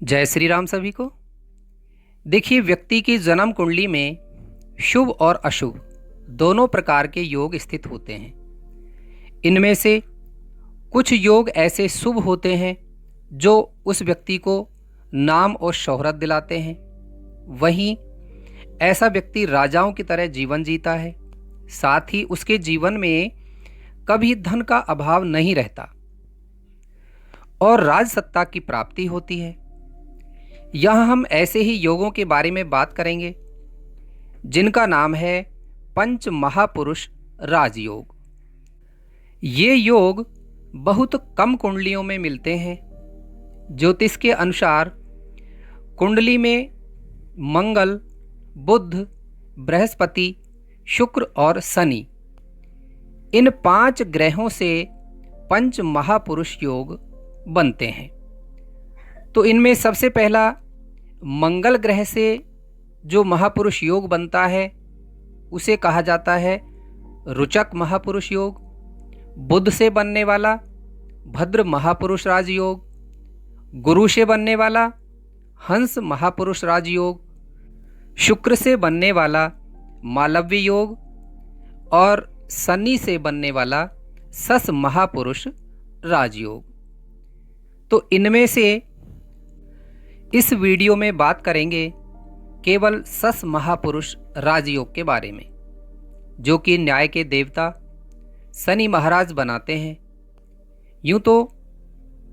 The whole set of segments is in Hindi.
जय श्री राम सभी को। देखिए, व्यक्ति की जन्म कुंडली में शुभ और अशुभ दोनों प्रकार के योग स्थित होते हैं। इनमें से कुछ योग ऐसे शुभ होते हैं जो उस व्यक्ति को नाम और शोहरत दिलाते हैं। वहीं ऐसा व्यक्ति राजाओं की तरह जीवन जीता है, साथ ही उसके जीवन में कभी धन का अभाव नहीं रहता और राज सत्ता की प्राप्ति होती है। यहाँ हम ऐसे ही योगों के बारे में बात करेंगे जिनका नाम है पंच महापुरुष राजयोग। ये योग बहुत कम कुंडलियों में मिलते हैं। ज्योतिष के अनुसार कुंडली में मंगल, बुध, बृहस्पति, शुक्र और शनि, इन 5 ग्रहों से पंच महापुरुष योग बनते हैं। तो इनमें सबसे पहला मंगल ग्रह से जो महापुरुष योग बनता है उसे कहा जाता है रुचक महापुरुष योग। बुध से बनने वाला भद्र महापुरुष राजयोग, गुरु से बनने वाला हंस महापुरुष राजयोग, शुक्र से बनने वाला मालव्य योग और शनि से बनने वाला सस महापुरुष राजयोग। तो इनमें से इस वीडियो में बात करेंगे केवल सस महापुरुष राजयोग के बारे में, जो कि न्याय के देवता शनि महाराज बनाते हैं। यूं तो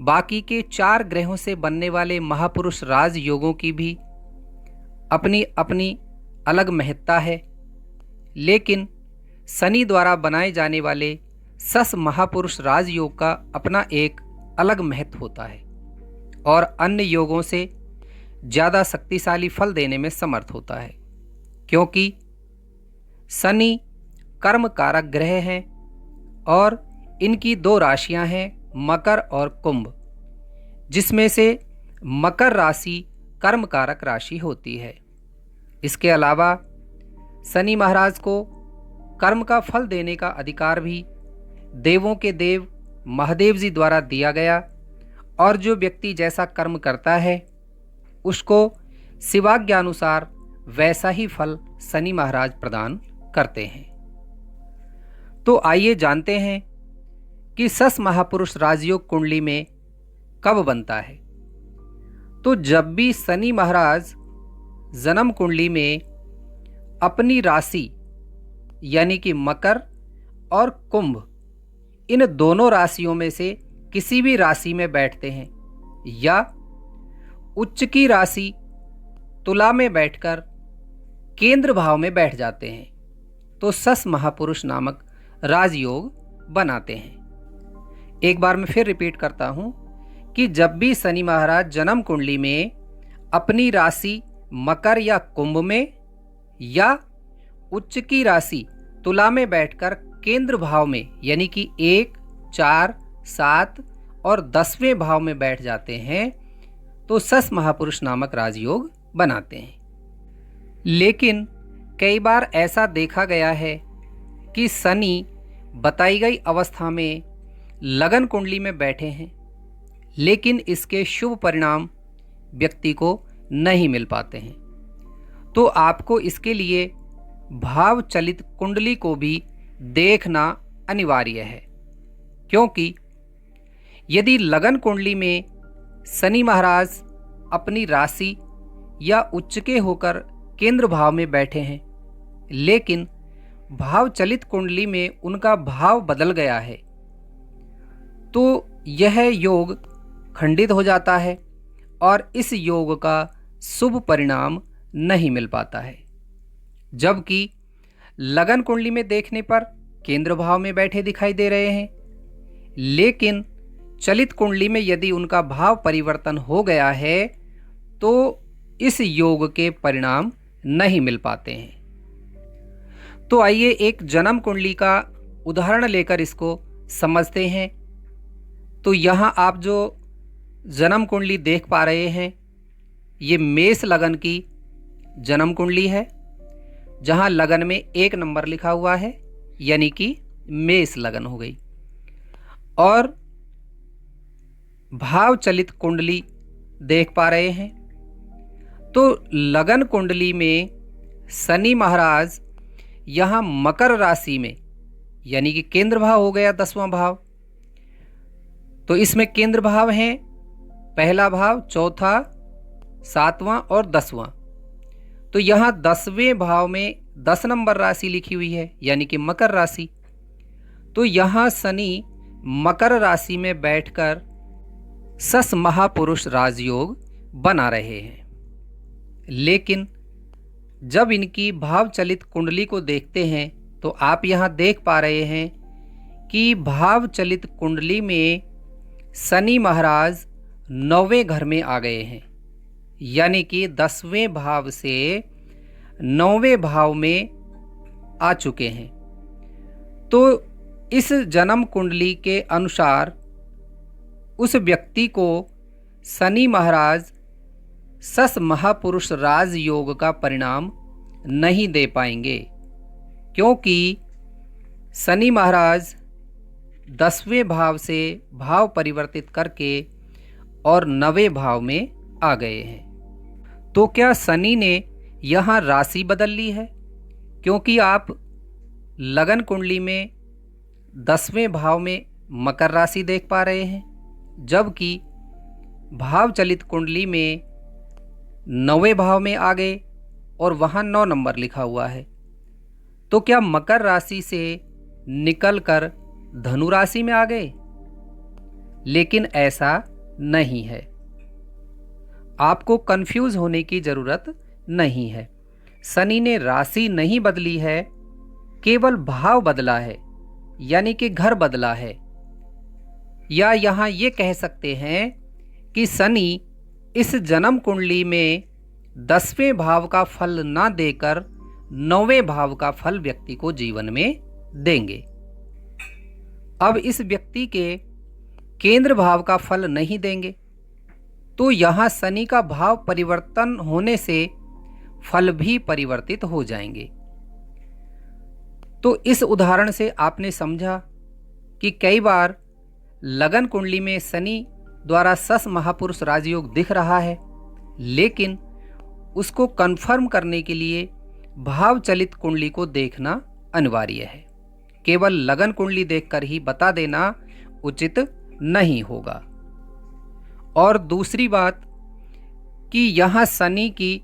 बाकी के 4 ग्रहों से बनने वाले महापुरुष राजयोगों की भी अपनी अपनी अलग महत्ता है, लेकिन शनि द्वारा बनाए जाने वाले सस महापुरुष राजयोग का अपना एक अलग महत्व होता है और अन्य योगों से ज़्यादा शक्तिशाली फल देने में समर्थ होता है, क्योंकि शनि कर्म कारक ग्रह हैं और इनकी 2 राशियां हैं मकर और कुंभ, जिसमें से मकर राशि कर्म कारक राशि होती है। इसके अलावा शनि महाराज को कर्म का फल देने का अधिकार भी देवों के देव महादेव जी द्वारा दिया गया और जो व्यक्ति जैसा कर्म करता है उसको शिवाज्ञानुसार वैसा ही फल शनि महाराज प्रदान करते हैं। तो आइए जानते हैं कि सस महापुरुष राजयोग कुंडली में कब बनता है। तो जब भी शनि महाराज जन्म कुंडली में अपनी राशि यानी कि मकर और कुंभ, इन दोनों राशियों में से किसी भी राशि में बैठते हैं या उच्च की राशि तुला में बैठकर केंद्र भाव में बैठ जाते हैं, तो सस महापुरुष नामक राजयोग बनाते हैं। एक बार मैं फिर रिपीट करता हूं कि जब भी शनि महाराज जन्म कुंडली में अपनी राशि मकर या कुंभ में या उच्च की राशि तुला में बैठकर केंद्र भाव में यानी कि 1, 4, 7 और 10वें भाव में बैठ जाते हैं तो सस महापुरुष नामक राजयोग बनाते हैं। लेकिन कई बार ऐसा देखा गया है कि शनि बताई गई अवस्था में लगन कुंडली में बैठे हैं, लेकिन इसके शुभ परिणाम व्यक्ति को नहीं मिल पाते हैं। तो आपको इसके लिए भाव चलित कुंडली को भी देखना अनिवार्य है, क्योंकि यदि लगन कुंडली में शनि महाराज अपनी राशि या उच्च के होकर केंद्र भाव में बैठे हैं, लेकिन भाव चलित कुंडली में उनका भाव बदल गया है, तो यह योग खंडित हो जाता है और इस योग का शुभ परिणाम नहीं मिल पाता है। जबकि लगन कुंडली में देखने पर केंद्र भाव में बैठे दिखाई दे रहे हैं, लेकिन चलित कुंडली में यदि उनका भाव परिवर्तन हो गया है तो इस योग के परिणाम नहीं मिल पाते हैं। तो आइए एक जन्म कुंडली का उदाहरण लेकर इसको समझते हैं। तो यहाँ आप जो जन्म कुंडली देख पा रहे हैं, ये मेष लगन की जन्म कुंडली है, जहाँ लगन में 1 नंबर लिखा हुआ है, यानी कि मेष लगन हो गई। और भाव चलित कुंडली देख पा रहे हैं। तो लगन कुंडली में शनि महाराज यहाँ मकर राशि में, यानी कि केंद्र भाव हो गया 10वां भाव, तो इसमें केंद्र भाव हैं पहला भाव, चौथा, 7वां और 10वां। तो यहाँ 10वें भाव में 10 नंबर राशि लिखी हुई है, यानी कि मकर राशि। तो यहाँ शनि मकर राशि में बैठकर सस महापुरुष राजयोग बना रहे हैं। लेकिन जब इनकी भाव चलित कुंडली को देखते हैं तो आप यहाँ देख पा रहे हैं कि भाव चलित कुंडली में शनि महाराज 9वें घर में आ गए हैं, यानी कि 10वें भाव से 9वें भाव में आ चुके हैं। तो इस जन्म कुंडली के अनुसार उस व्यक्ति को शनि महाराज सस महापुरुष राजयोग का परिणाम नहीं दे पाएंगे, क्योंकि शनि महाराज 10वें भाव से भाव परिवर्तित करके और 9वें भाव में आ गए हैं। तो क्या शनि ने यहाँ राशि बदल ली है? क्योंकि आप लगन कुंडली में 10वें भाव में मकर राशि देख पा रहे हैं, जबकि भाव चलित कुंडली में 9वें भाव में आ गए और वहाँ 9 नंबर लिखा हुआ है। तो क्या मकर राशि से निकलकर धनु राशि में आ गए? लेकिन ऐसा नहीं है। आपको कंफ्यूज होने की जरूरत नहीं है। शनि ने राशि नहीं बदली है, केवल भाव बदला है, यानी कि घर बदला है। या यहाँ ये कह सकते हैं कि शनि इस जन्म कुंडली में 10वें भाव का फल ना देकर 9वें भाव का फल व्यक्ति को जीवन में देंगे। अब इस व्यक्ति के केंद्र भाव का फल नहीं देंगे, तो यहाँ शनि का भाव परिवर्तन होने से फल भी परिवर्तित हो जाएंगे। तो इस उदाहरण से आपने समझा कि कई बार लगन कुंडली में शनि द्वारा सस महापुरुष राजयोग दिख रहा है, लेकिन उसको कंफर्म करने के लिए भाव चलित कुंडली को देखना अनिवार्य है। केवल लगन कुंडली देखकर ही बता देना उचित नहीं होगा। और दूसरी बात कि यहाँ शनि की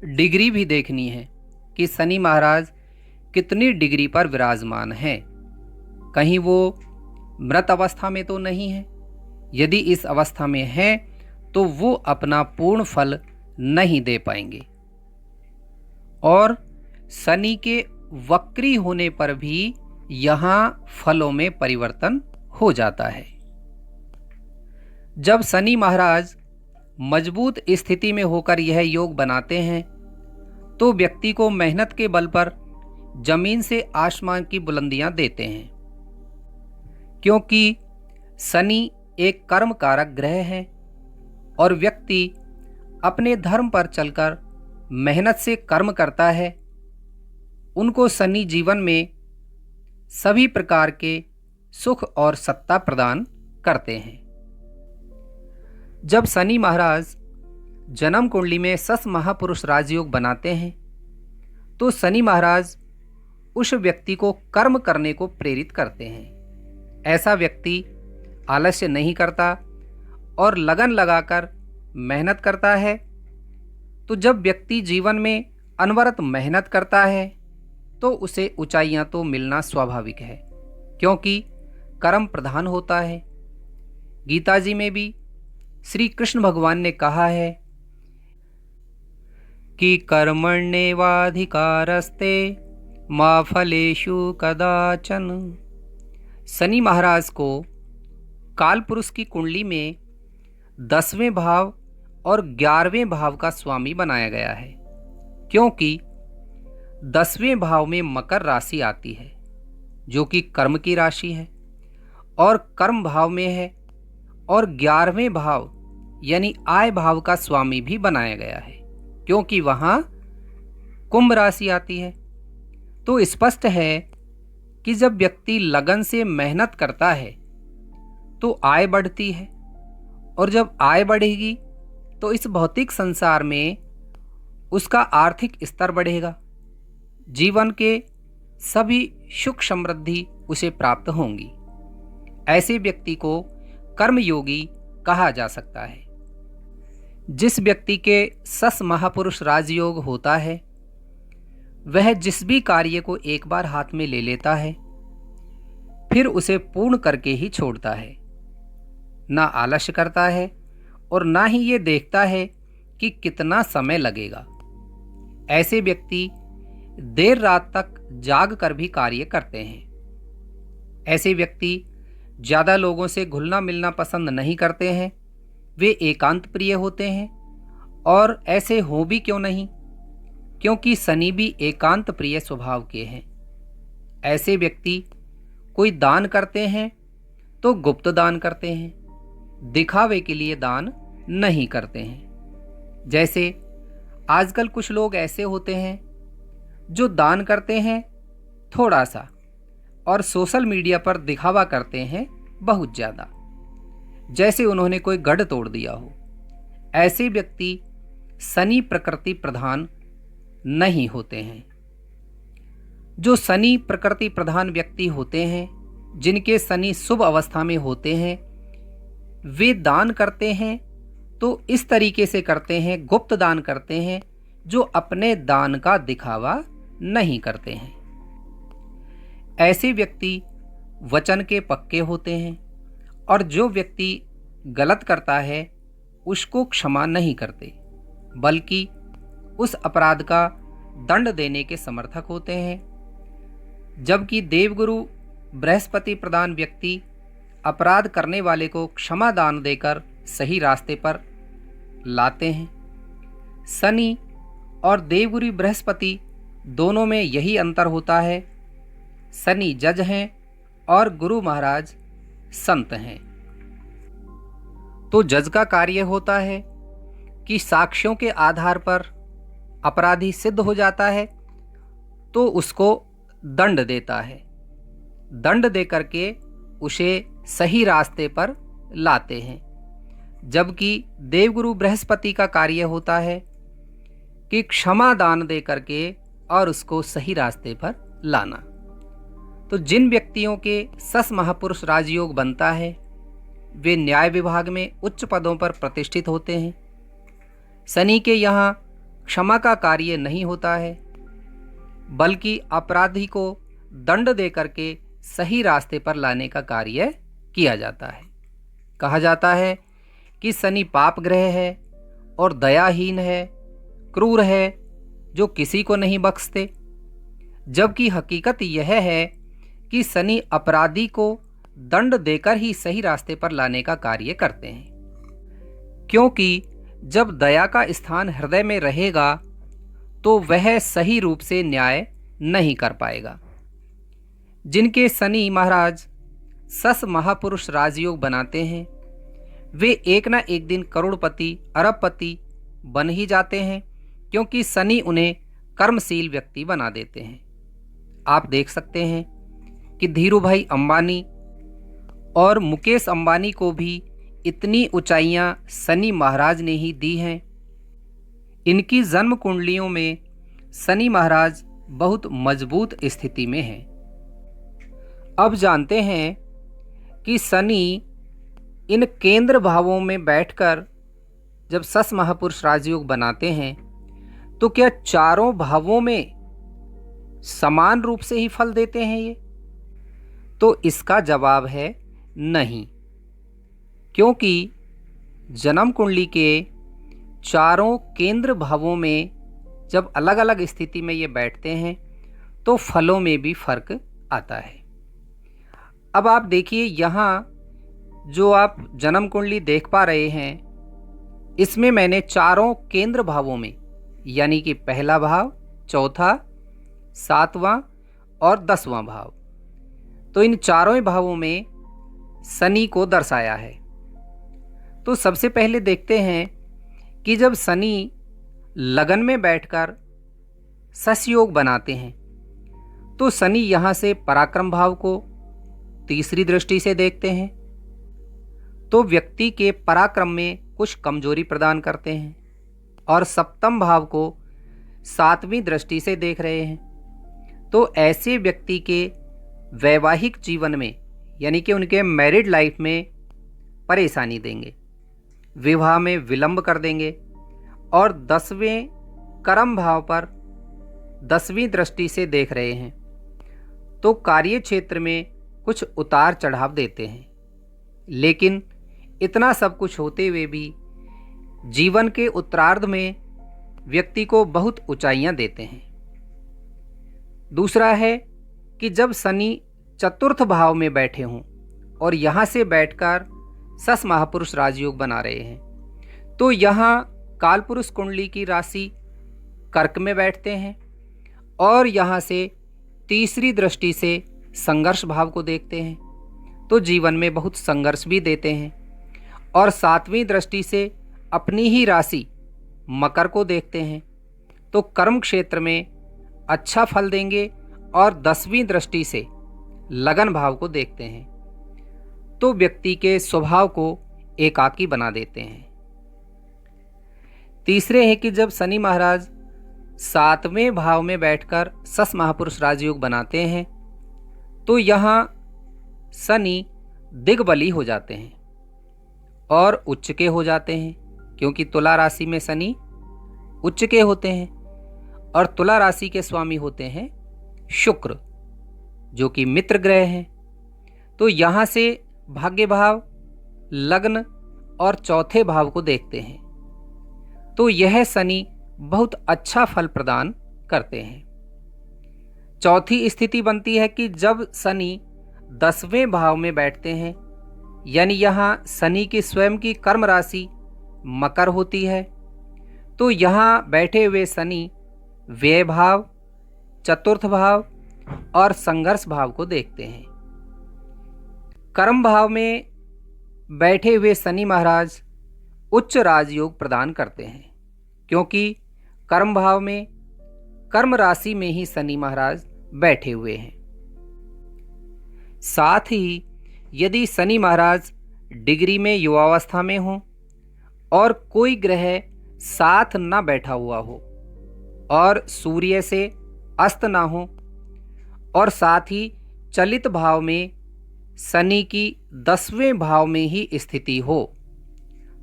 डिग्री भी देखनी है कि शनि महाराज कितनी डिग्री पर विराजमान हैं। कहीं वो मृत अवस्था में तो नहीं है। यदि इस अवस्था में हैं तो वो अपना पूर्ण फल नहीं दे पाएंगे। और शनि के वक्री होने पर भी यहाँ फलों में परिवर्तन हो जाता है। जब शनि महाराज मजबूत स्थिति में होकर यह योग बनाते हैं तो व्यक्ति को मेहनत के बल पर जमीन से आसमान की बुलंदियां देते हैं, क्योंकि शनि एक कर्म कारक ग्रह है और व्यक्ति अपने धर्म पर चलकर मेहनत से कर्म करता है। उनको शनि जीवन में सभी प्रकार के सुख और सत्ता प्रदान करते हैं। जब शनि महाराज जन्म कुंडली में सस महापुरुष राजयोग बनाते हैं तो शनि महाराज उस व्यक्ति को कर्म करने को प्रेरित करते हैं। ऐसा व्यक्ति आलस्य नहीं करता और लगन लगाकर मेहनत करता है। तो जब व्यक्ति जीवन में अनवरत मेहनत करता है तो उसे ऊंचाइयां तो मिलना स्वाभाविक है, क्योंकि कर्म प्रधान होता है। गीता जी में भी श्री कृष्ण भगवान ने कहा है कि कर्मण्येवाधिकारस्ते मा फलेषु कदाचन। शनि महाराज को कालपुरुष की कुंडली में 10वें भाव और 11वें भाव का स्वामी बनाया गया है, क्योंकि 10वें भाव में मकर राशि आती है जो कि कर्म की राशि है और कर्म भाव में है, और 11वें भाव यानी आय भाव का स्वामी भी बनाया गया है क्योंकि वहाँ कुंभ राशि आती है। तो स्पष्ट है कि जब व्यक्ति लगन से मेहनत करता है तो आय बढ़ती है, और जब आय बढ़ेगी तो इस भौतिक संसार में उसका आर्थिक स्तर बढ़ेगा, जीवन के सभी सुख समृद्धि उसे प्राप्त होंगी। ऐसे व्यक्ति को कर्मयोगी कहा जा सकता है। जिस व्यक्ति के सस महापुरुष राजयोग होता है वह जिस भी कार्य को एक बार हाथ में ले लेता है फिर उसे पूर्ण करके ही छोड़ता है, ना आलस्य करता है और ना ही ये देखता है कि कितना समय लगेगा। ऐसे व्यक्ति देर रात तक जाग कर भी कार्य करते हैं। ऐसे व्यक्ति ज़्यादा लोगों से घुलना मिलना पसंद नहीं करते हैं, वे एकांत प्रिय होते हैं। और ऐसे हो भी क्यों नहीं, क्योंकि शनि भी एकांत प्रिय स्वभाव के हैं। ऐसे व्यक्ति कोई दान करते हैं तो गुप्त दान करते हैं, दिखावे के लिए दान नहीं करते हैं। जैसे आजकल कुछ लोग ऐसे होते हैं जो दान करते हैं थोड़ा सा और सोशल मीडिया पर दिखावा करते हैं बहुत ज़्यादा, जैसे उन्होंने कोई गढ़ तोड़ दिया हो। ऐसे व्यक्ति शनि प्रकृति प्रधान नहीं होते हैं। जो शनि प्रकृति प्रधान व्यक्ति होते हैं, जिनके शनि शुभ अवस्था में होते हैं, वे दान करते हैं तो इस तरीके से करते हैं, गुप्त दान करते हैं, जो अपने दान का दिखावा नहीं करते हैं। ऐसे व्यक्ति वचन के पक्के होते हैं और जो व्यक्ति गलत करता है उसको क्षमा नहीं करते, बल्कि उस अपराध का दंड देने के समर्थक होते हैं। जबकि देवगुरु बृहस्पति प्रधान व्यक्ति अपराध करने वाले को क्षमा दान देकर सही रास्ते पर लाते हैं। शनि और देवगुरु बृहस्पति दोनों में यही अंतर होता है, शनि जज हैं और गुरु महाराज संत हैं। तो जज का कार्य होता है कि साक्ष्यों के आधार पर अपराधी सिद्ध हो जाता है तो उसको दंड देता है, दंड दे करके उसे सही रास्ते पर लाते हैं। जबकि देवगुरु बृहस्पति का कार्य होता है कि क्षमा दान दे करके और उसको सही रास्ते पर लाना। तो जिन व्यक्तियों के सस महापुरुष राजयोग बनता है वे न्याय विभाग में उच्च पदों पर प्रतिष्ठित होते हैं। शनि के यहाँ क्षमा का कार्य नहीं होता है, बल्कि अपराधी को दंड दे करके सही रास्ते पर लाने का कार्य किया जाता है। कहा जाता है कि शनि पाप ग्रह है और दयाहीन है, क्रूर है, जो किसी को नहीं बख्शते। जबकि हकीकत यह है कि शनि अपराधी को दंड देकर ही सही रास्ते पर लाने का कार्य करते हैं। क्योंकि जब दया का स्थान हृदय में रहेगा तो वह सही रूप से न्याय नहीं कर पाएगा। जिनके शनि महाराज सस महापुरुष राजयोग बनाते हैं वे एक ना एक दिन करोड़पति अरबपति बन ही जाते हैं, क्योंकि शनि उन्हें कर्मशील व्यक्ति बना देते हैं। आप देख सकते हैं कि धीरूभाई अंबानी और मुकेश अंबानी को भी इतनी ऊंचाइयां शनि महाराज ने ही दी हैं। इनकी जन्म कुंडलियों में शनि महाराज बहुत मजबूत स्थिति में हैं। अब जानते हैं कि शनि इन केंद्र भावों में बैठकर जब सस महापुरुष राजयोग बनाते हैं तो क्या चारों भावों में समान रूप से ही फल देते हैं ये? तो इसका जवाब है नहीं, क्योंकि जन्म कुंडली के चारों केंद्र भावों में जब अलग अलग स्थिति में ये बैठते हैं तो फलों में भी फर्क आता है। अब आप देखिए, यहाँ जो आप जन्म कुंडली देख पा रहे हैं इसमें मैंने चारों केंद्र भावों में यानी कि पहला भाव, चौथा, सातवां और 10वां भाव, तो इन चारों भावों में शनि को दर्शाया है। तो सबसे पहले देखते हैं कि जब शनि लगन में बैठकर सस योग बनाते हैं तो शनि यहाँ से पराक्रम भाव को तीसरी दृष्टि से देखते हैं। तो व्यक्ति के पराक्रम में कुछ कमजोरी प्रदान करते हैं। और सप्तम भाव को 7वीं दृष्टि से देख रहे हैं तो ऐसे व्यक्ति के वैवाहिक जीवन में यानी कि उनके मैरिड लाइफ में परेशानी देंगे, विवाह में विलंब कर देंगे। और 10वें कर्म भाव पर 10वीं दृष्टि से देख रहे हैं तो कार्य क्षेत्र में कुछ उतार चढ़ाव देते हैं। लेकिन इतना सब कुछ होते हुए भी जीवन के उत्तरार्ध में व्यक्ति को बहुत ऊंचाइयां देते हैं। दूसरा है कि जब शनि चतुर्थ भाव में बैठे हों और यहाँ से बैठकर सस महापुरुष राजयोग बना रहे हैं तो यहाँ कालपुरुष कुंडली की राशि कर्क में बैठते हैं और यहाँ से तीसरी दृष्टि से संघर्ष भाव को देखते हैं तो जीवन में बहुत संघर्ष भी देते हैं। और 7वीं दृष्टि से अपनी ही राशि मकर को देखते हैं तो कर्म क्षेत्र में अच्छा फल देंगे। और 10वीं दृष्टि से लगन भाव को देखते हैं तो व्यक्ति के स्वभाव को एकाकी बना देते हैं। तीसरे है कि जब शनि महाराज 7वें भाव में बैठकर सस महापुरुष राजयोग बनाते हैं तो यहाँ शनि दिग्बली हो जाते हैं और उच्च के हो जाते हैं, क्योंकि तुला राशि में शनि उच्च के होते हैं और तुला राशि के स्वामी होते हैं शुक्र जो कि मित्र ग्रह हैं। तो यहाँ से भाग्य भाव, लग्न और चौथे भाव को देखते हैं तो यह शनि बहुत अच्छा फल प्रदान करते हैं। चौथी स्थिति बनती है कि जब शनि 10वें भाव में बैठते हैं यानी यहाँ शनि की स्वयं की कर्म राशि मकर होती है तो यहाँ बैठे हुए शनि व्यय भाव, चतुर्थ भाव और संघर्ष भाव को देखते हैं। कर्म भाव में बैठे हुए शनि महाराज उच्च राजयोग प्रदान करते हैं क्योंकि कर्म भाव में कर्म राशि में ही शनि महाराज बैठे हुए हैं। साथ ही यदि शनि महाराज डिग्री में युवावस्था में हो और कोई ग्रह साथ न बैठा हुआ हो और सूर्य से अस्त ना हो और साथ ही चलित भाव में शनि की 10वें भाव में ही स्थिति हो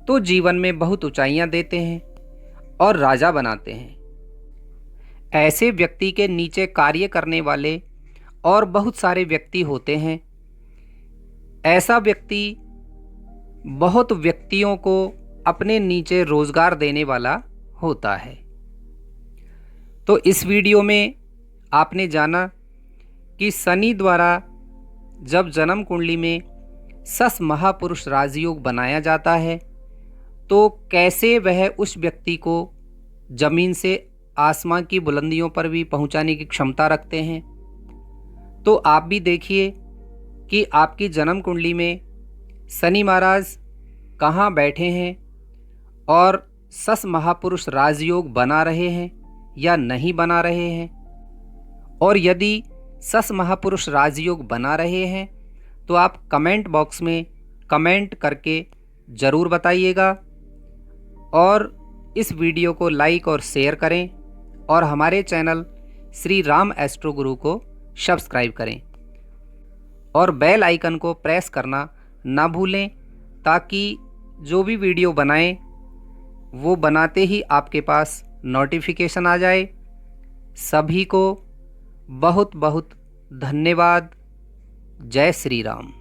तो जीवन में बहुत ऊंचाइयां देते हैं और राजा बनाते हैं। ऐसे व्यक्ति के नीचे कार्य करने वाले और बहुत सारे व्यक्ति होते हैं। ऐसा व्यक्ति बहुत व्यक्तियों को अपने नीचे रोजगार देने वाला होता है। तो इस वीडियो में आपने जाना कि शनि द्वारा जब जन्म कुंडली में सस महापुरुष राजयोग बनाया जाता है तो कैसे वह उस व्यक्ति को जमीन से आसमां की बुलंदियों पर भी पहुंचाने की क्षमता रखते हैं। तो आप भी देखिए कि आपकी जन्म कुंडली में शनि महाराज कहाँ बैठे हैं और सस महापुरुष राजयोग बना रहे हैं या नहीं बना रहे हैं। और यदि सस महापुरुष राजयोग बना रहे हैं तो आप कमेंट बॉक्स में कमेंट करके ज़रूर बताइएगा और इस वीडियो को लाइक और शेयर करें और हमारे चैनल श्री राम एस्ट्रो गुरु को सब्सक्राइब करें और बेल आइकन को प्रेस करना ना भूलें ताकि जो भी वीडियो बनाएं वो बनाते ही आपके पास नोटिफिकेशन आ जाए। सभी को बहुत बहुत धन्यवाद। जय श्री राम।